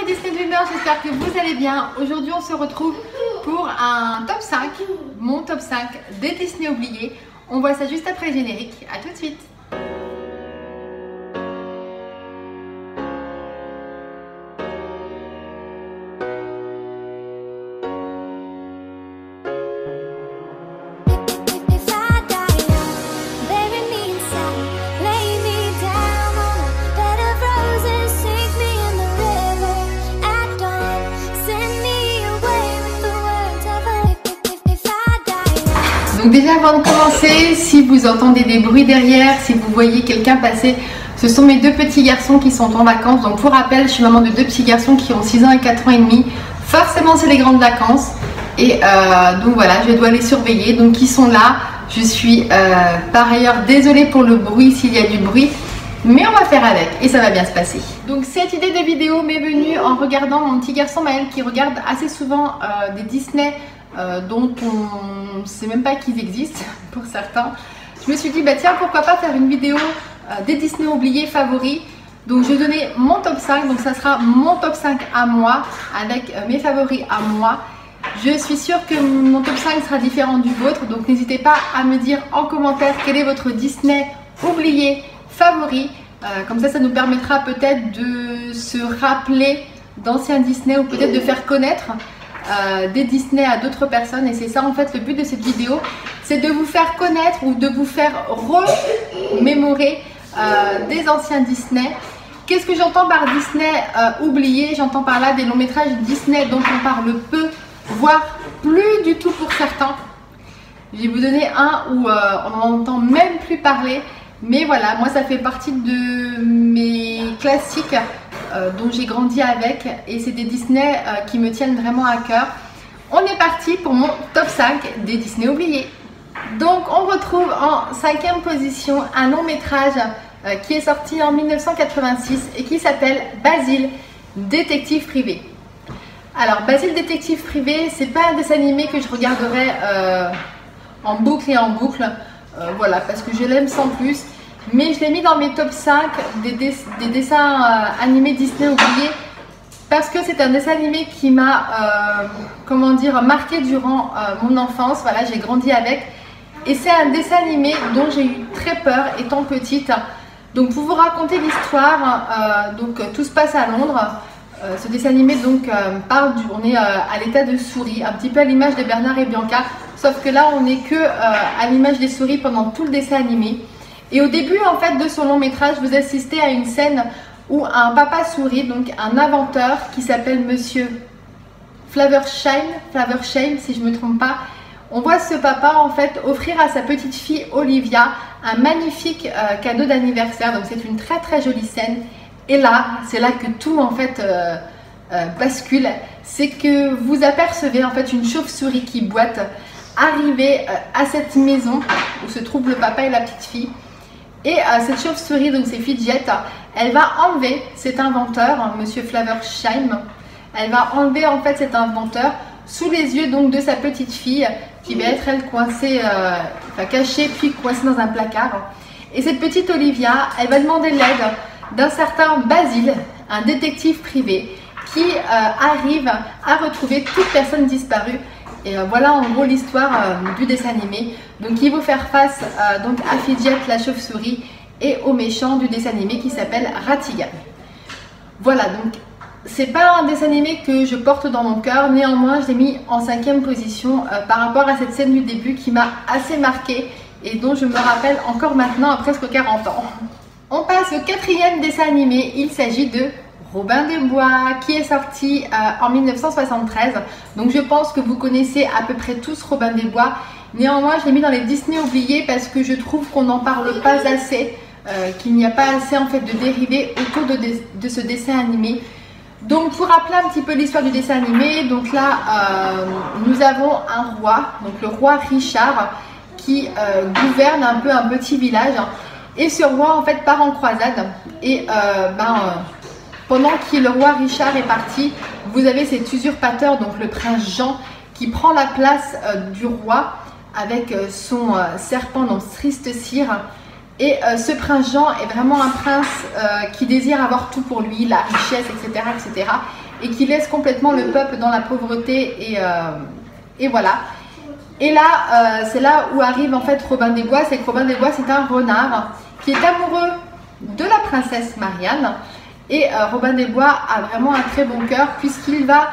mes Disney Dreamers, j'espère que vous allez bien. Aujourd'hui on se retrouve pour un top 5, mon top 5 des Disney oubliés. On voit ça juste après le générique, à tout de suite. Donc déjà avant de commencer, si vous entendez des bruits derrière, si vous voyez quelqu'un passer, ce sont mes deux petits garçons qui sont en vacances. Donc pour rappel, je suis maman de deux petits garçons qui ont 6 ans et 4 ans et demi. Forcément c'est les grandes vacances. Et donc voilà, je dois les surveiller. Donc ils sont là. Je suis par ailleurs désolée pour le bruit s'il y a du bruit. Mais on va faire avec et ça va bien se passer. Donc cette idée de vidéo m'est venue en regardant mon petit garçon Maël qui regarde assez souvent des Disney dont on ne sait même pas qu'ils existent pour certains. Je me suis dit bah tiens pourquoi pas faire une vidéo des Disney oubliés favoris. Donc je vais donner mon top 5, donc ça sera mon top 5 à moi avec mes favoris à moi. Je suis sûre que mon top 5 sera différent du vôtre, donc n'hésitez pas à me dire en commentaire quel est votre Disney oublié favori. Comme ça nous permettra peut-être de se rappeler d'anciens Disney ou peut-être de faire connaître des Disney à d'autres personnes. Et c'est ça en fait le but de cette vidéo, c'est de vous faire connaître ou de vous faire remémorer des anciens Disney. Qu'est-ce que j'entends par Disney oublié? J'entends par là des longs métrages Disney dont on parle peu, voire plus du tout pour certains. Je vais vous donner un où on n'entend même plus parler. Mais voilà, moi ça fait partie de mes classiques dont j'ai grandi avec. Et c'est des Disney qui me tiennent vraiment à cœur. On est parti pour mon top 5 des Disney oubliés. Donc on retrouve en 5e position un long métrage qui est sorti en 1986 et qui s'appelle Basile, détective privé. Alors Basile, détective privé, c'est pas un dessin animé que je regarderai en boucle et en boucle. Voilà, parce que je l'aime sans plus. Mais je l'ai mis dans mes top 5 des dessins animés Disney oubliés. Parce que c'est un dessin animé qui m'a, comment dire, marqué durant mon enfance. Voilà, j'ai grandi avec. Et c'est un dessin animé dont j'ai eu très peur étant petite. Donc pour vous raconter l'histoire, tout se passe à Londres. Ce dessin animé donc parle on est à l'état de souris, un petit peu à l'image de Bernard et Bianca. Sauf que là, on n'est que à l'image des souris pendant tout le dessin animé. Et au début, en fait, de son long métrage, vous assistez à une scène où un papa souris, donc un inventeur qui s'appelle Monsieur Flaversheim, si je ne me trompe pas. On voit ce papa, en fait, offrir à sa petite fille Olivia un magnifique cadeau d'anniversaire. Donc, c'est une très, très jolie scène. Et là, c'est là que tout, en fait, bascule. C'est que vous apercevez, en fait, une chauve-souris qui boite arriver à cette maison où se trouvent le papa et la petite fille. Et cette chauve-souris, donc c'est Fidget, elle va enlever cet inventeur, Monsieur Flaversheim. Elle va enlever en fait cet inventeur sous les yeux donc de sa petite fille qui va être elle coincée, cachée puis coincée dans un placard. Et cette petite Olivia, elle va demander l'aide d'un certain Basile, un détective privé qui arrive à retrouver toute personne disparue. Et voilà en gros l'histoire du dessin animé. Donc il va faire face donc à Fidget la chauve-souris et au méchant du dessin animé qui s'appelle Ratigan. Voilà, donc c'est pas un dessin animé que je porte dans mon cœur, néanmoins je l'ai mis en 5e position par rapport à cette scène du début qui m'a assez marquée et dont je me rappelle encore maintenant à presque 40 ans. On passe au 4e dessin animé, il s'agit de Robin des Bois qui est sorti en 1973. Donc je pense que vous connaissez à peu près tous Robin des Bois. Néanmoins je l'ai mis dans les Disney oubliés parce que je trouve qu'on n'en parle pas assez, qu'il n'y a pas assez en fait de dérivés autour de ce dessin animé. Donc pour rappeler un petit peu l'histoire du dessin animé, donc là nous avons un roi, donc le roi Richard qui gouverne un peu un petit village. Et ce roi en fait part en croisade et pendant que le roi Richard est parti, vous avez cet usurpateur, donc le prince Jean, qui prend la place du roi avec son serpent, donc Triste Cire. Et ce prince Jean est vraiment un prince qui désire avoir tout pour lui, la richesse, etc., etc. et qui laisse complètement le peuple dans la pauvreté et voilà. Et là, c'est là où arrive en fait Robin des Bois. C'est que Robin des Bois, c'est un renard qui est amoureux de la princesse Marianne. Et Robin des Bois a vraiment un très bon cœur puisqu'il va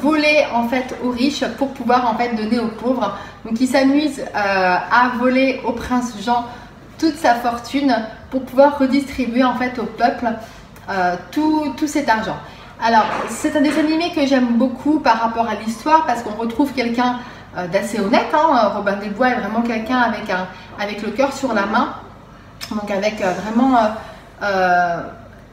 voler en fait aux riches pour pouvoir en fait donner aux pauvres. Donc il s'amuse à voler au prince Jean toute sa fortune pour pouvoir redistribuer en fait au peuple tout cet argent. Alors c'est un dessin animé que j'aime beaucoup par rapport à l'histoire parce qu'on retrouve quelqu'un d'assez honnête, hein. Robin des Bois est vraiment quelqu'un avec le cœur sur la main, donc avec vraiment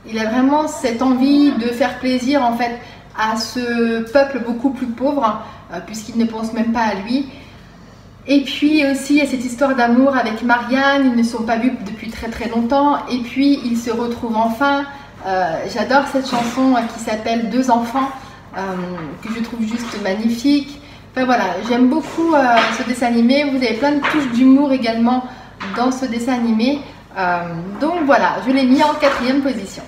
il a vraiment cette envie de faire plaisir en fait à ce peuple beaucoup plus pauvre puisqu'il ne pense même pas à lui. Et puis aussi il y a cette histoire d'amour avec Marianne, ils ne sont pas vus depuis très longtemps et puis ils se retrouvent enfin. J'adore cette chanson qui s'appelle Deux enfants que je trouve juste magnifique. Enfin voilà, j'aime beaucoup ce dessin animé. Vous avez plein de touches d'humour également dans ce dessin animé. Donc voilà, je l'ai mis en 4e position.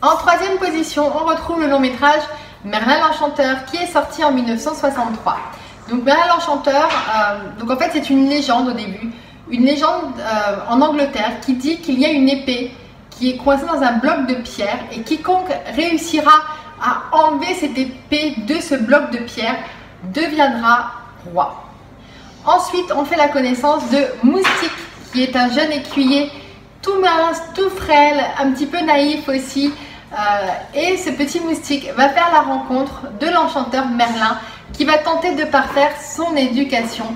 En 3e position, on retrouve le long métrage Merlin l'Enchanteur qui est sorti en 1963. Donc Merlin l'Enchanteur, donc en fait c'est une légende au début. Une légende en Angleterre qui dit qu'il y a une épée qui est coincée dans un bloc de pierre et quiconque réussira à enlever cette épée de ce bloc de pierre deviendra roi. Ensuite, on fait la connaissance de Moustique, qui est un jeune écuyer tout mince, tout frêle, un petit peu naïf aussi. Et ce petit Moustique va faire la rencontre de l'enchanteur Merlin, qui va tenter de parfaire son éducation.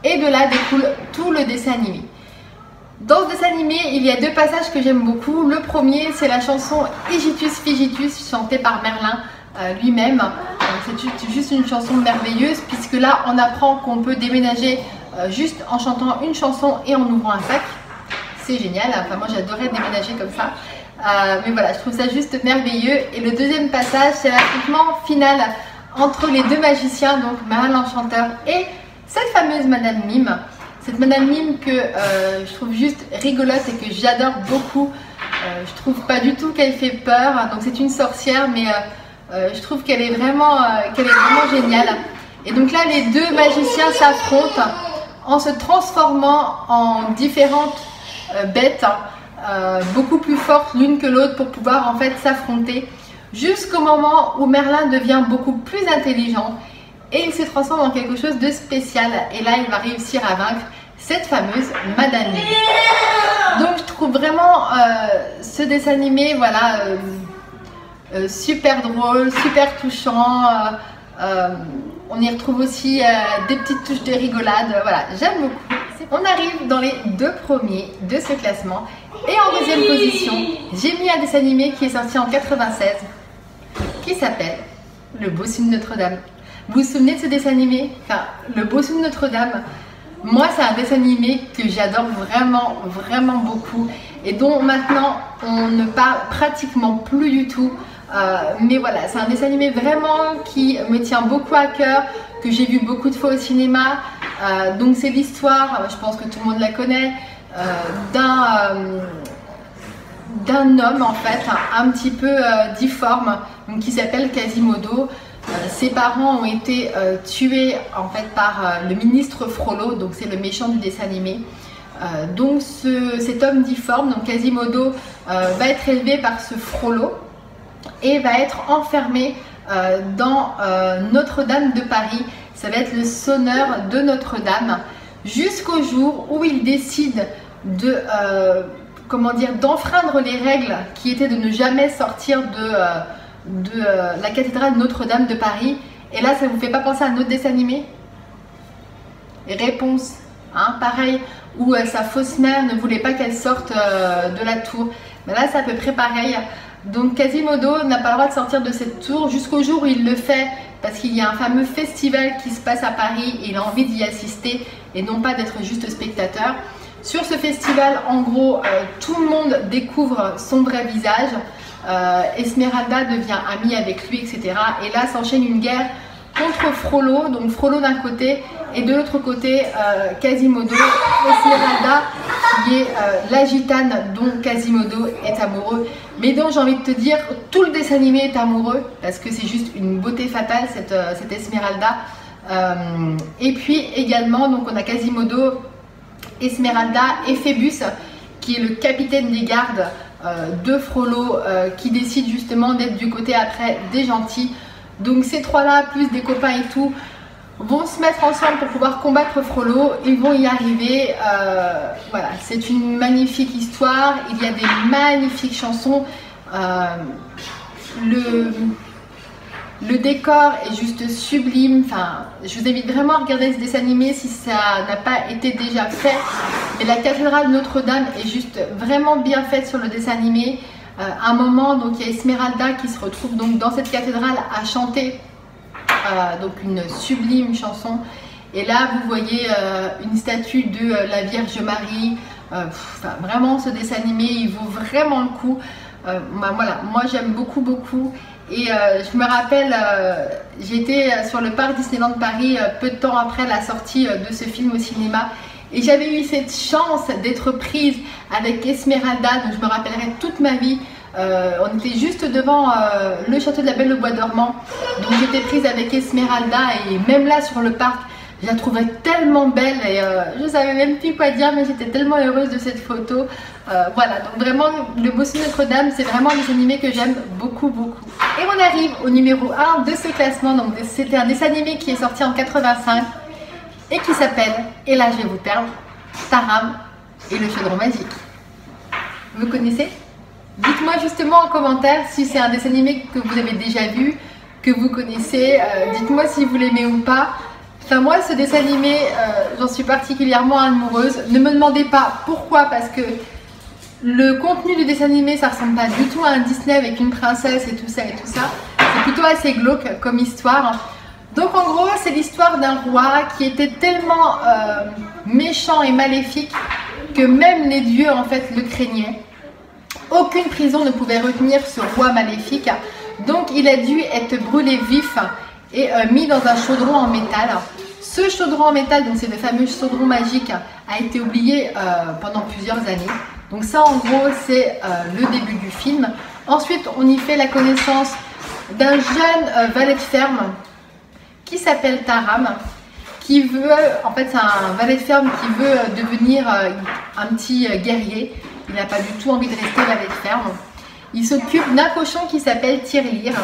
Et de là découle tout le dessin animé. Dans ce dessin animé, il y a 2 passages que j'aime beaucoup. Le premier, c'est la chanson Egitus Figitus, chantée par Merlin lui-même. C'est juste une chanson merveilleuse puisque là on apprend qu'on peut déménager juste en chantant une chanson et en ouvrant un sac. C'est génial, enfin moi j'adorais déménager comme ça. Mais voilà, je trouve ça juste merveilleux. Et le deuxième passage, c'est l'affrontement final entre les 2 magiciens, donc Merlin l'Enchanteur et cette fameuse Madame Mime. Cette Madame Mime que je trouve juste rigolote et que j'adore beaucoup. Je trouve pas du tout qu'elle fait peur. Donc c'est une sorcière, mais je trouve qu'elle est vraiment géniale. Et donc là, les 2 magiciens s'affrontent en se transformant en différentes bêtes, beaucoup plus fortes l'une que l'autre pour pouvoir en fait s'affronter. Jusqu'au moment où Merlin devient beaucoup plus intelligent et il se transforme en quelque chose de spécial. Et là, il va réussir à vaincre cette fameuse Madame Mime. Donc je trouve vraiment ce dessin animé, voilà, super drôle, super touchant. On y retrouve aussi des petites touches de rigolade. Voilà, j'aime beaucoup. On arrive dans les 2 premiers de ce classement. Et en 2e position, j'ai mis un dessin animé qui est sorti en 96 qui s'appelle Le Bossu de Notre-Dame. Vous vous souvenez de ce dessin animé? Enfin, Le Bossu de Notre-Dame, moi c'est un dessin animé que j'adore vraiment beaucoup et dont maintenant on ne parle pratiquement plus du tout. Mais voilà, c'est un dessin animé vraiment qui me tient beaucoup à cœur, que j'ai vu beaucoup de fois au cinéma. Donc c'est l'histoire, je pense que tout le monde la connaît, d'un homme en fait un petit peu difforme, donc, qui s'appelle Quasimodo. Ses parents ont été tués en fait par le ministre Frollo, donc c'est le méchant du dessin animé. Donc cet homme difforme, donc Quasimodo, va être élevé par ce Frollo et va être enfermé dans Notre-Dame de Paris. Ça va être le sonneur de Notre-Dame jusqu'au jour où il décide de d'enfreindre les règles qui étaient de ne jamais sortir de la cathédrale Notre-Dame de Paris. Et là, ça vous fait pas penser à un autre dessin animé? Réponse, hein, pareil, où sa fausse mère ne voulait pas qu'elle sorte de la tour. Mais là, c'est à peu près pareil. Donc Quasimodo n'a pas le droit de sortir de cette tour jusqu'au jour où il le fait, parce qu'il y a un fameux festival qui se passe à Paris et il a envie d'y assister et non pas d'être juste spectateur. Sur ce festival, en gros, tout le monde découvre son vrai visage. Esmeralda devient amie avec lui, etc. Et là s'enchaîne une guerre contre Frollo, donc Frollo d'un côté et de l'autre côté Quasimodo. Esmeralda qui est La Gitane dont Quasimodo est amoureux, mais dont j'ai envie de te dire tout le dessin animé est amoureux parce que c'est juste une beauté fatale cette Esmeralda. Et puis également donc on a Quasimodo, Esmeralda et Phébus qui est le capitaine des gardes de Frollo qui décide justement d'être du côté après des gentils. Donc ces trois-là, plus des copains et tout, vont se mettre ensemble pour pouvoir combattre Frollo. Ils vont y arriver. Voilà, c'est une magnifique histoire. Il y a des magnifiques chansons. Le décor est juste sublime. Enfin, je vous invite vraiment à regarder ce dessin animé si ça n'a pas été déjà fait. Et la cathédrale Notre-Dame est juste vraiment bien faite sur le dessin animé. À un moment, donc il y a Esmeralda qui se retrouve donc dans cette cathédrale à chanter donc une sublime chanson. Et là, vous voyez une statue de la Vierge Marie. Vraiment, ce dessin animé, il vaut vraiment le coup. Voilà, moi j'aime beaucoup. Et je me rappelle, j'étais sur le parc Disneyland Paris peu de temps après la sortie de ce film au cinéma. Et j'avais eu cette chance d'être prise avec Esmeralda, donc je me rappellerai toute ma vie. On était juste devant le château de la Belle au Bois dormant. Donc j'étais prise avec Esmeralda et même là sur le parc, je la trouvais tellement belle et je savais même plus quoi dire, mais j'étais tellement heureuse de cette photo. Voilà, donc vraiment le Bossu Notre-Dame, c'est vraiment un dessin animé que j'aime beaucoup. Et on arrive au numéro 1 de ce classement. Donc c'était un dessin animé qui est sorti en 85 et qui s'appelle, et là je vais vous perdre, Taram et le chaudron magique. Vous connaissez? Dites-moi justement en commentaire si c'est un dessin animé que vous avez déjà vu, que vous connaissez. Dites-moi si vous l'aimez ou pas. Enfin moi ce dessin animé, j'en suis particulièrement amoureuse. Ne me demandez pas pourquoi, parce que le contenu du dessin animé ça ressemble pas du tout à un Disney avec une princesse et tout ça. C'est plutôt assez glauque comme histoire. Donc en gros c'est l'histoire d'un roi qui était tellement méchant et maléfique que même les dieux en fait le craignaient. Aucune prison ne pouvait retenir ce roi maléfique, donc il a dû être brûlé vif et mis dans un chaudron en métal. Ce chaudron en métal, donc c'est le fameux chaudron magique, a été oublié pendant plusieurs années. Donc ça en gros c'est le début du film. Ensuite on y fait la connaissance d'un jeune valet de ferme qui s'appelle Taram, qui veut, en fait c'est un valet de ferme qui veut devenir un petit guerrier. Il n'a pas du tout envie de rester valet de ferme. Il s'occupe d'un cochon qui s'appelle Tirelire.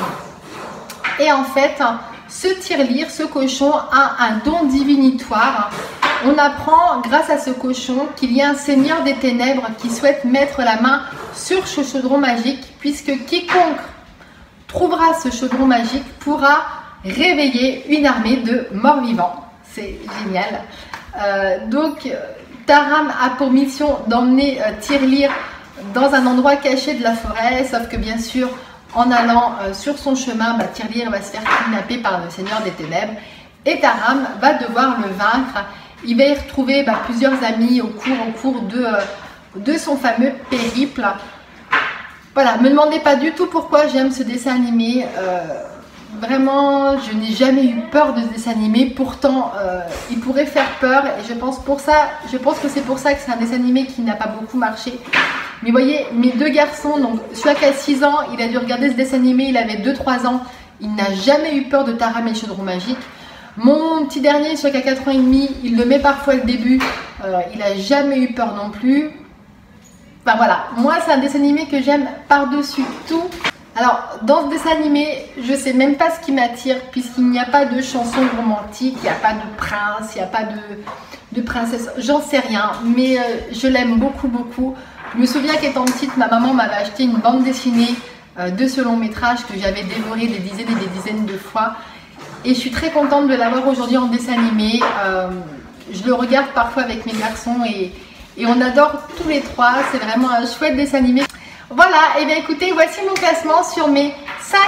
Et en fait, ce Tirelire, ce cochon, a un don divinatoire. On apprend grâce à ce cochon qu'il y a un seigneur des ténèbres qui souhaite mettre la main sur ce chaudron magique, puisque quiconque trouvera ce chaudron magique pourra réveiller une armée de morts-vivants. C'est génial. Donc Taram a pour mission d'emmener Tirelire dans un endroit caché de la forêt, sauf que bien sûr en allant sur son chemin, Tirelire va se faire kidnapper par le Seigneur des Ténèbres et Taram va devoir le vaincre. Il va y retrouver plusieurs amis au cours de son fameux périple. Voilà, me demandez pas du tout pourquoi j'aime ce dessin animé. Vraiment, je n'ai jamais eu peur de ce dessin animé. Pourtant, il pourrait faire peur. Et je pense que c'est pour ça que c'est un dessin animé qui n'a pas beaucoup marché. Mais vous voyez, mes deux garçons, donc celui qui a 6 ans, il a dû regarder ce dessin animé, il avait 2-3 ans. Il n'a jamais eu peur de Taram et le chaudron magique. Mon petit dernier, celui qui a 4 ans et demi, il le met parfois le début. Il n'a jamais eu peur non plus. Enfin voilà, moi c'est un dessin animé que j'aime par-dessus tout. Alors, dans ce dessin animé, je sais même pas ce qui m'attire, puisqu'il n'y a pas de chanson romantique, il n'y a pas de prince, il n'y a pas de princesse, j'en sais rien, mais je l'aime beaucoup. Je me souviens qu'étant petite, ma maman m'avait acheté une bande dessinée de ce long métrage que j'avais dévoré des dizaines et des dizaines de fois. Et je suis très contente de l'avoir aujourd'hui en dessin animé. Je le regarde parfois avec mes garçons et on adore tous les trois, c'est vraiment un chouette dessin animé. Voilà, et bien écoutez, voici mon classement sur mes 5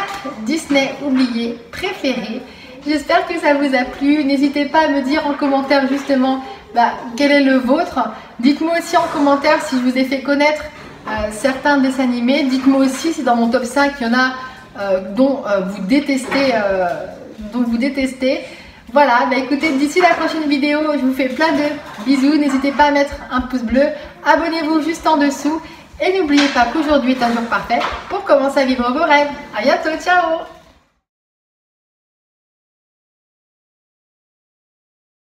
Disney oubliés préférés. J'espère que ça vous a plu. N'hésitez pas à me dire en commentaire justement quel est le vôtre. Dites-moi aussi en commentaire si je vous ai fait connaître certains dessins animés. Dites-moi aussi si dans mon top 5 il y en a dont vous détestez. Voilà, écoutez, d'ici la prochaine vidéo, je vous fais plein de bisous. N'hésitez pas à mettre un pouce bleu, abonnez-vous juste en dessous et n'oubliez pas qu'aujourd'hui est un jour parfait pour commencer à vivre vos rêves. À bientôt, ciao!